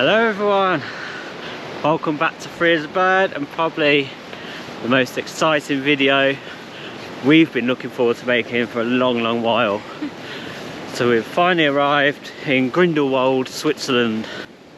Hello everyone, welcome back to Free as a Bird, and probably the most exciting video we've been looking forward to making for a long while. So we've finally arrived in Grindelwald, Switzerland.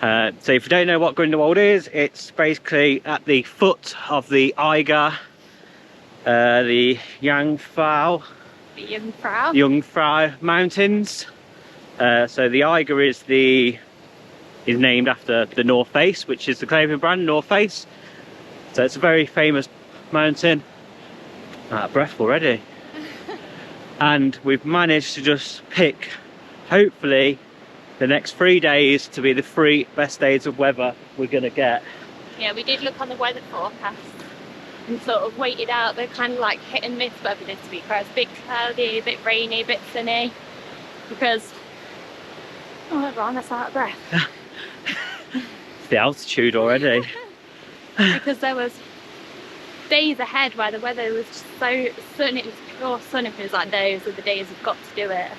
So if you don't know what Grindelwald is, it's basically at the foot of the Eiger, the Jungfrau Mountains. So the Eiger is named after the North Face, which is the clothing brand North Face. So it's a very famous mountain. Out of breath already. And we've managed to just pick, hopefully, the next 3 days to be the 3 best days of weather we're gonna get. Yeah, we did look on the weather forecast and sort of waited out the kind of like hit and miss weather this week, where it's a bit cloudy, a bit rainy, a bit sunny, because everyone, that's out of breath. It's the altitude already. Because there was days ahead where the weather was just so sunny, it was pure sun, and it was like those are the days we've got to do it.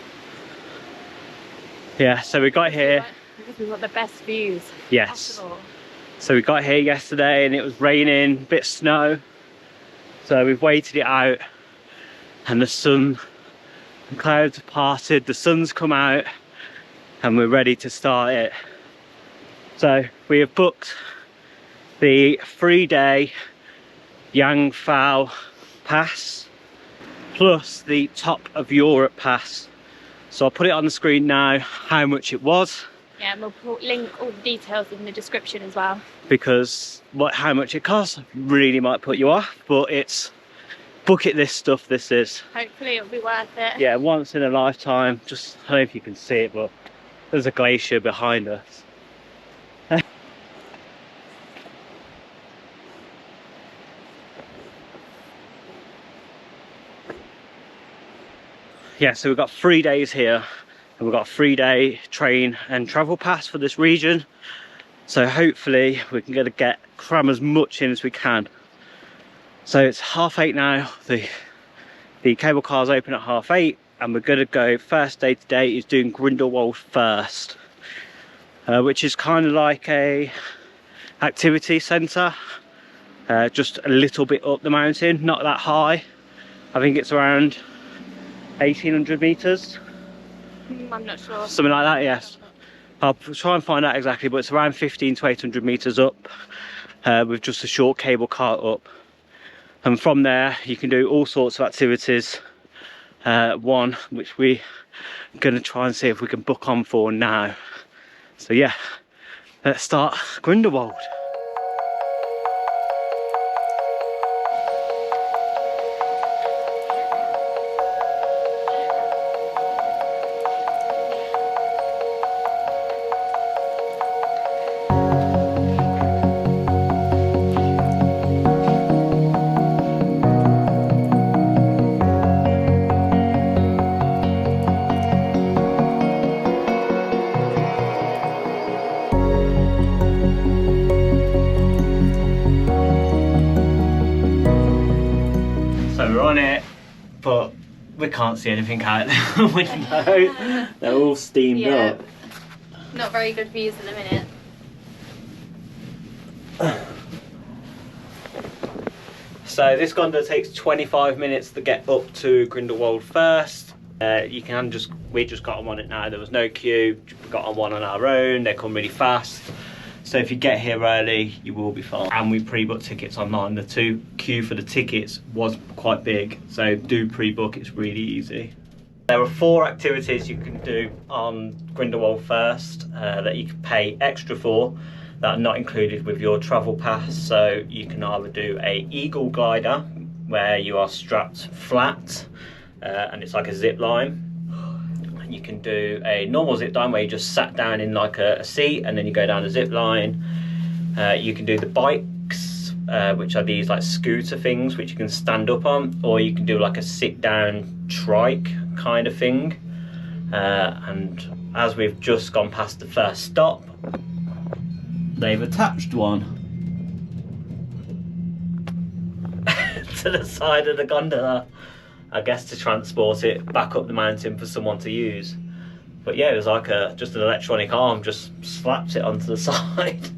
Yeah, so we got here. Because we want the best views. Yes. Possible. So we got here yesterday and it was raining, a bit snow. So we've waited it out, and the sun, the clouds have parted, the sun's come out, and we're ready to start it. So we have booked the 3-day Jungfrau Pass plus the Top of Europe Pass. So I'll put it on the screen now how much it was. Yeah, and we'll link all the details in the description as well. Because how much it costs really might put you off, but it's bucket list stuff this is. Hopefully it'll be worth it. Yeah, once in a lifetime. Just, I don't know if you can see it, but there's a glacier behind us. Yeah, so we've got 3 days here, and we've got a 3-day train and travel pass for this region. So hopefully we can cram as much in as we can. So it's 8:30 now. The cable car's open at 8:30, and we're gonna go, first day today is doing Grindelwald First, which is kind of like a activity centre, just a little bit up the mountain, not that high. I think it's around 1800 meters. I'm not sure. Something like that, yes. I'll try and find out exactly, but it's around 15 to 800 meters up, with just a short cable car up. And from there, you can do all sorts of activities. One, which we're going to try and see if we can book on for now. So yeah, let's start Grindelwald. On it, but we can't see anything out the window. They're all steamed up. Not very good views in a minute. So this gondola takes 25 minutes to get up to Grindelwald First. We just got on it now. There was no queue. We got on one on our own. They come really fast. So if you get here early, you will be fine. And we pre-booked tickets online. The queue for the tickets was quite big, so do pre-book, it's really easy. There are 4 activities you can do on Grindelwald First that you can pay extra for, that are not included with your travel pass. So you can either do a eagle glider, where you are strapped flat, and it's like a zip line. You can do a normal zip line where you just sat down in like a seat and then you go down the zip line. You can do the bikes, which are these like scooter things which you can stand up on, or you can do like a sit down trike kind of thing. And as we've just gone past the first stop, they've attached one to the side of the gondola, I guess to transport it back up the mountain for someone to use. But yeah, it was like just an electronic arm just slapped it onto the side.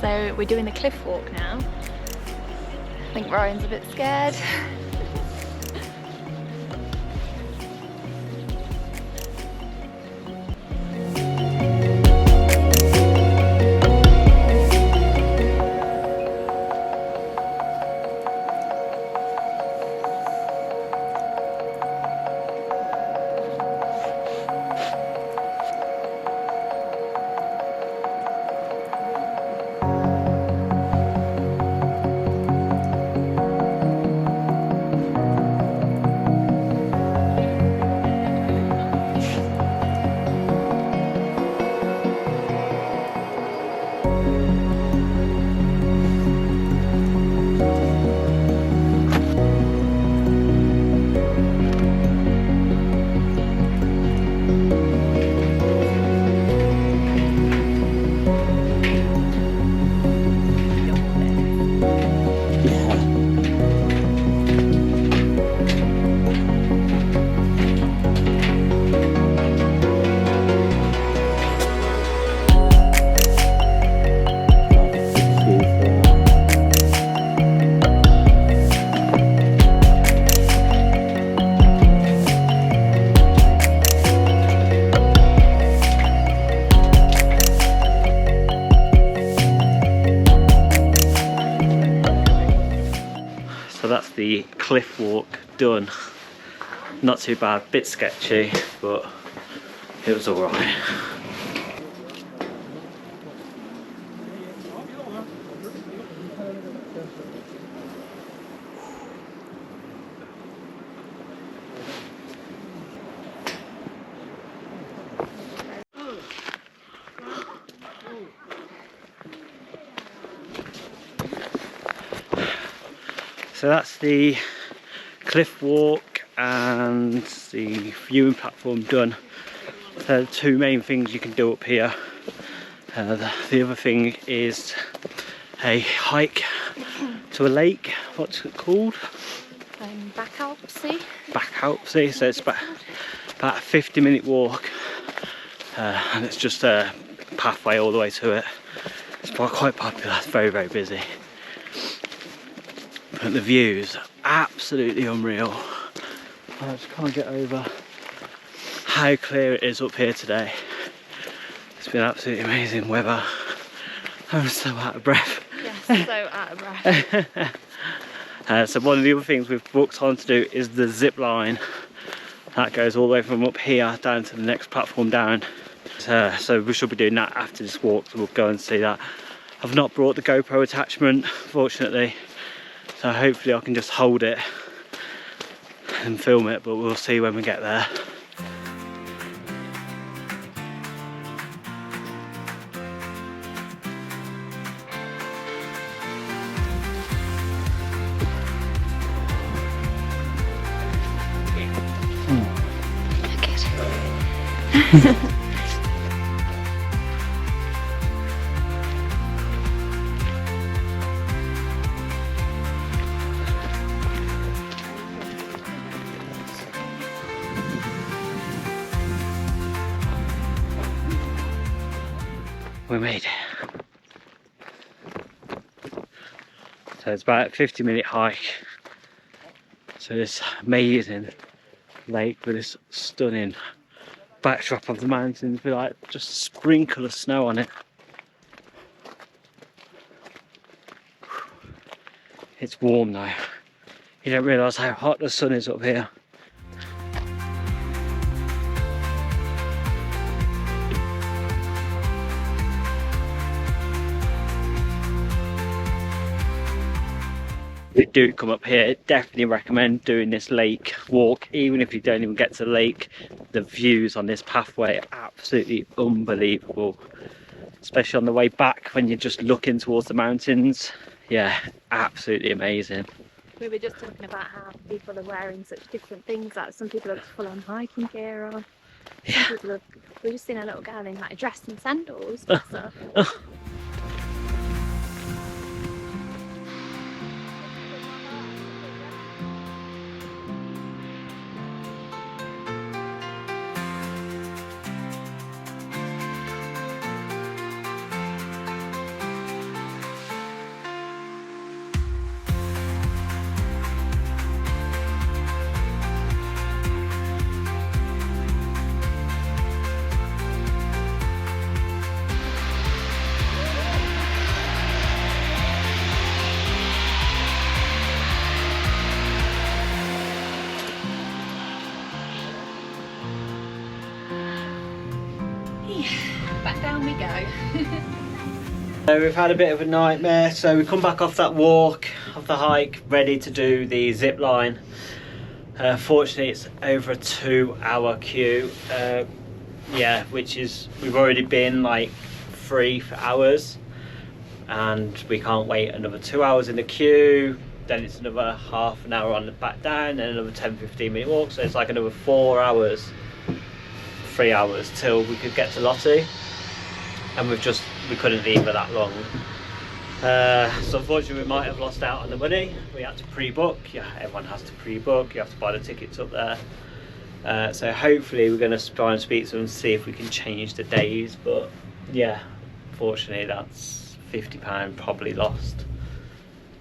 So we're doing the cliff walk now. I think Ryan's a bit scared. So that's the cliff walk done. Not too bad, bit sketchy, but it was alright. So that's the cliff walk and the viewing platform done. So the two main things you can do up here. The other thing is a hike to a lake. What's it called? Bachalpsee. Bachalpsee. So it's about a 50-minute walk, and it's just a pathway all the way to it. It's quite popular. It's very, very busy. But the views are absolutely unreal. I just can't get over how clear it is up here today. It's been absolutely amazing weather. I'm so out of breath. Yes, so out of breath. So one of the other things we've booked on to do is the zip line. That goes all the way from up here down to the next platform down. So we should be doing that after this walk, so we'll go and see that. I've not brought the GoPro attachment, fortunately. So hopefully I can just hold it and film it, but we'll see when we get there. We made it. So it's about a 50-minute hike. So it's amazing lake with this stunning backdrop of the mountains with like just a sprinkle of snow on it. It's warm now. You don't realise how hot the sun is up here. If you do come up here, definitely recommend doing this lake walk. Even if you don't even get to the lake, the views on this pathway are absolutely unbelievable, especially on the way back when you're just looking towards the mountains. Yeah, absolutely amazing. We were just talking about how people are wearing such different things. Like some people have full on hiking gear on. Yeah. We've just seen a little girl in like a dress and sandals and stuff. Back down we go. So we've had a bit of a nightmare, so we come back off that walk, off the hike, ready to do the zip line. Fortunately it's over a 2-hour queue, yeah, which is, we've already been like 3 hours and we can't wait another 2 hours in the queue. Then it's another half an hour on the back down, then another 10-15 minute walk, so it's like another 4 hours, 3 hours till we could get to Lottie, and we couldn't leave for that long. So unfortunately we might have lost out on the money. We had to pre-book. Yeah, everyone has to pre-book. You have to buy the tickets up there. So hopefully we're going to try and speak to them and see if we can change the days. But yeah, unfortunately that's £50 probably lost.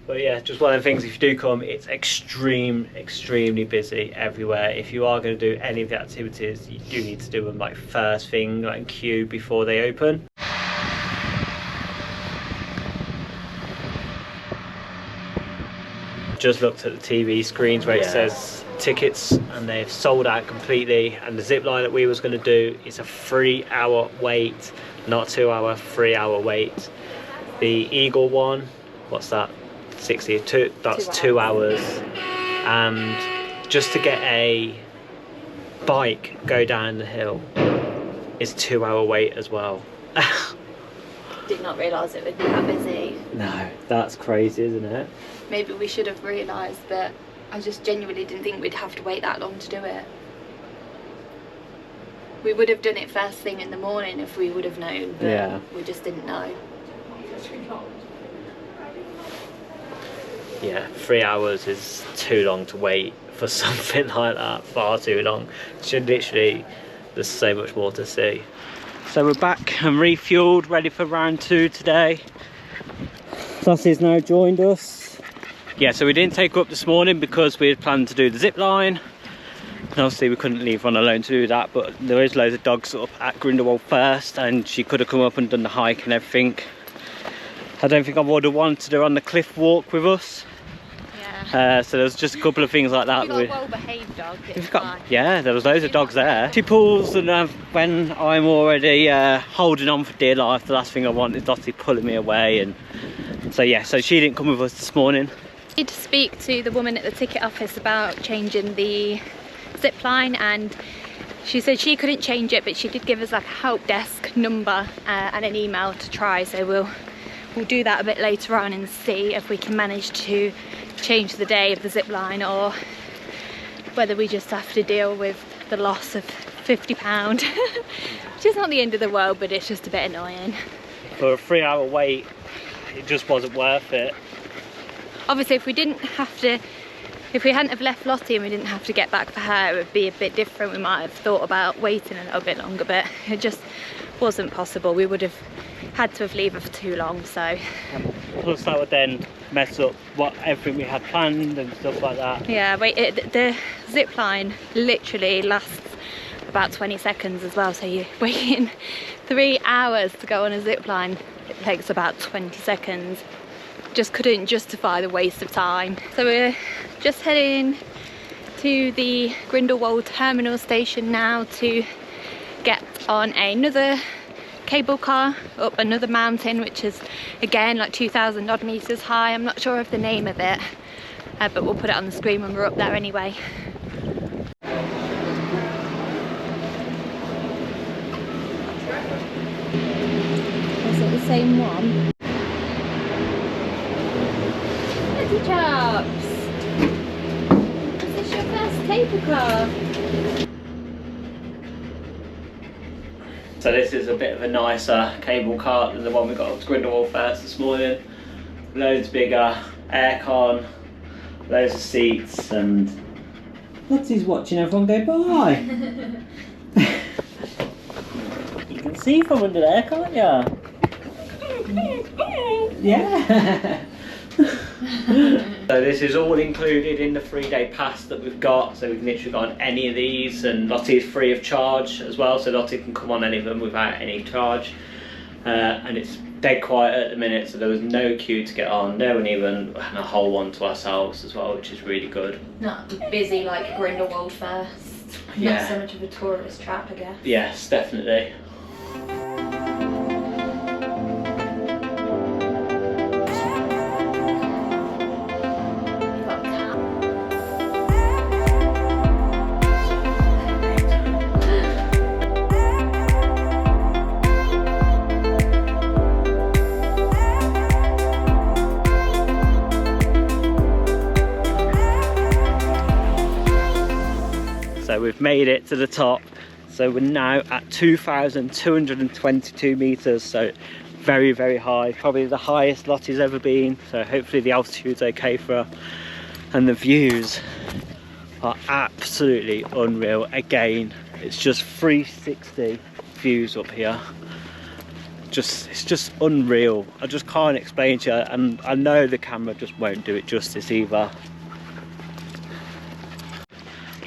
But yeah, just one of the things, if you do come, it's extremely busy everywhere. If you are going to do any of the activities, you do need to do them like first thing, like queue before they open. Just looked at the TV screens where it says tickets, and they've sold out completely. And the zip line that we was going to do is a 3-hour wait, not 2 hour, 3-hour wait. The Eagle one, what's that? 62, that's 2 hours. And just to get a bike go down the hill is a 2-hour wait as well. Did not realise it would be that busy. No, that's crazy, isn't it? Maybe we should have realised, but I just genuinely didn't think we'd have to wait that long to do it. We would have done it first thing in the morning if we would have known, but yeah, we just didn't know. Yeah, 3 hours is too long to wait for something like that, far too long. Literally, there's so much more to see. So we're back and refueled, ready for round 2 today. Lottie's now joined us. Yeah, so we didn't take her up this morning because we had planned to do the zip line. And obviously we couldn't leave her on alone to do that, but there is loads of dogs up at Grindelwald First and she could have come up and done the hike and everything. I don't think I would have wanted her on the cliff walk with us. Yeah. So there's just a couple of things like that. We've got a well-behaved dog. Yeah, there was loads of dogs there. She pulls, and when I'm already holding on for dear life, the last thing I want is Lottie pulling me away. And so yeah, so she didn't come with us this morning. I did speak to the woman at the ticket office about changing the zip line, and she said she couldn't change it, but she did give us like a help desk number and an email to try. So we'll do that a bit later on and see if we can manage to change the day of the zip line, or whether we just have to deal with the loss of £50, which is not the end of the world, but it's just a bit annoying. For a 3-hour wait, it just wasn't worth it. Obviously, if we hadn't have left Lottie and we didn't have to get back for her, it would be a bit different. We might have thought about waiting a little bit longer, but it just wasn't possible. We would have had to have left her for too long, so plus that would then mess up everything we had planned and stuff like that. Yeah, the zip line literally lasts about 20 seconds as well, so you're waiting 3 hours to go on a zip line. It takes about 20 seconds. Just couldn't justify the waste of time. So we're just heading to the Grindelwald terminal station now to get on another cable car up another mountain, which is again like 2,000 odd meters high. I'm not sure of the name of it, but we'll put it on the screen when we're up there anyway. Is it the same one? Treetops! Is this your first cable car? So this is a bit of a nicer cable car than the one we got up to Grindelwald First this morning. Loads bigger, aircon, loads of seats, and Lottie's watching everyone go by. You can see from under there, can't you? Yeah. So this is all included in the 3-day pass that we've got, so we can literally go on any of these, and Lottie is free of charge as well, so Lottie can come on any of them without any charge. And it's dead quiet at the minute, so there was no queue to get on, no one even had a whole one to ourselves as well, which is really good. Not busy like Grindelwald First. Yeah. Not so much of a tourist trap, I guess. Yes, definitely. So we've made it to the top. So we're now at 2,222 meters. So very, very high. Probably the highest Lottie's ever been. So hopefully the altitude's okay for her. And the views are absolutely unreal. Again, it's just 360 views up here. It's just unreal. I just can't explain to you. And I know the camera just won't do it justice either.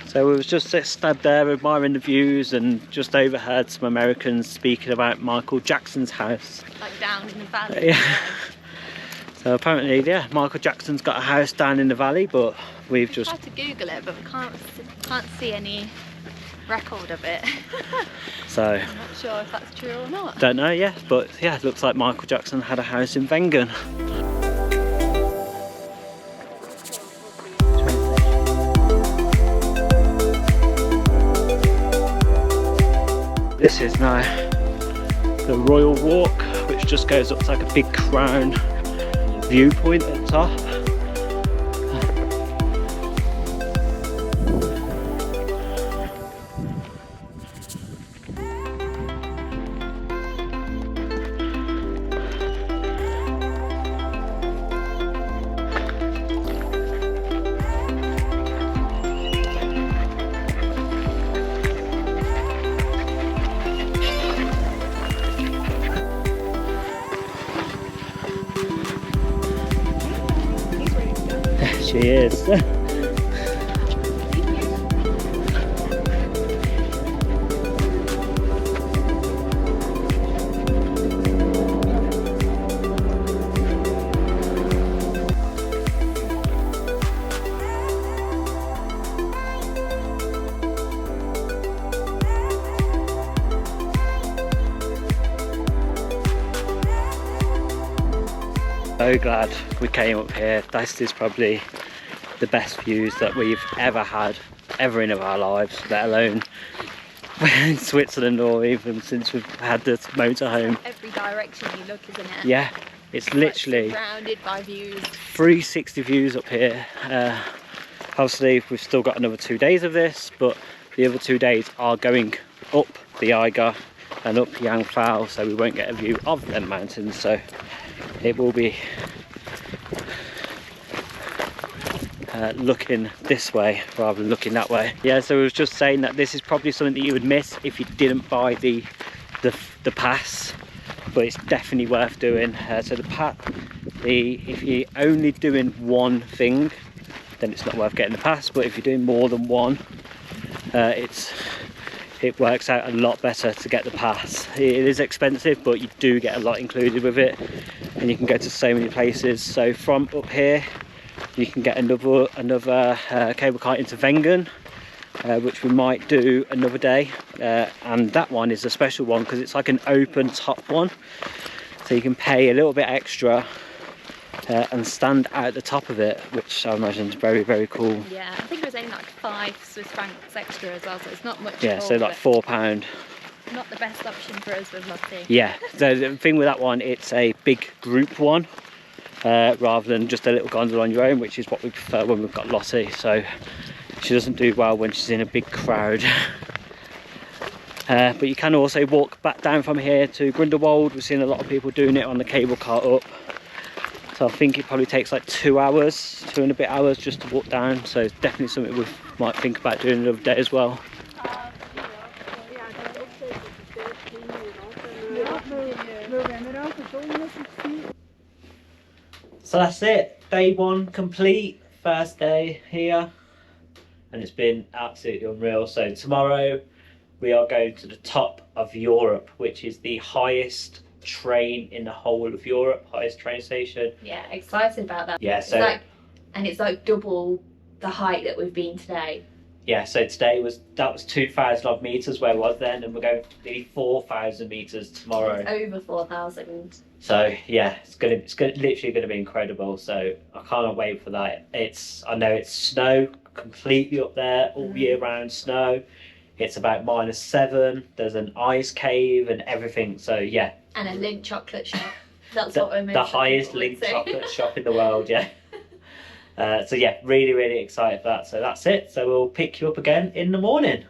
So we was just stood there admiring the views and just overheard some Americans speaking about Michael Jackson's house. Like down in the valley. Yeah. So apparently, yeah, Michael Jackson's got a house down in the valley, but we've just tried to Google it, but we can't see any record of it. So I'm not sure if that's true or not. Don't know, yeah, but yeah, it looks like Michael Jackson had a house in Wengen. This is now the Royal Walk, which just goes up to like a big crown viewpoint at the top. She is. So glad we came up here. This is probably the best views that we've ever had, ever in our lives, let alone in Switzerland or even since we've had this motorhome. Every direction you look, isn't it? Yeah, it's literally surrounded by views. 360 views up here. Obviously we've still got another 2 days of this, but the other 2 days are going up the Eiger and up Jungfrau, so we won't get a view of them mountains, so it will be looking this way rather than looking that way. Yeah, so I was just saying that this is probably something that you would miss if you didn't buy the pass, but it's definitely worth doing. So the if you're only doing one thing, then it's not worth getting the pass, but if you're doing more than one, it works out a lot better to get the pass. It is expensive, but you do get a lot included with it, and you can go to so many places. So from up here you can get another cable car into Wengen, which we might do another day, and that one is a special one because it's like an open top one, so you can pay a little bit extra and stand out the top of it, which I imagine is very, very cool. Yeah, I think it was only like 5 Swiss francs extra as well, so it's not much. Yeah, so like £4. Not the best option for us with Lottie. Yeah, the thing with that one, it's a big group one rather than just a little gondola on your own, which is what we prefer when we've got Lottie. So she doesn't do well when she's in a big crowd. But you can also walk back down from here to Grindelwald. We've seen a lot of people doing it on the cable car up. So I think it probably takes like 2 hours, 2 and a bit hours just to walk down. So it's definitely something we might think about doing another day as well. So that's it, day one complete, first day here, and it's been absolutely unreal. So tomorrow we are going to the top of Europe, which is the highest train in the whole of Europe, highest train station. Yeah, excited about that. Yeah, so it's like double the height that we've been today. Yeah, so today was 2,000 odd meters where it was then, and we're going nearly 4,000 meters tomorrow. It's over 4,000. So yeah, it's literally gonna be incredible. So I can't wait for that. I know it's snow completely up there all year round snow. It's about -7. There's an ice cave and everything. So yeah. And a Lindt chocolate shop. That's what we're the highest Lindt chocolate shop in the world. Yeah. So yeah, really, really excited for that. So that's it. So we'll pick you up again in the morning.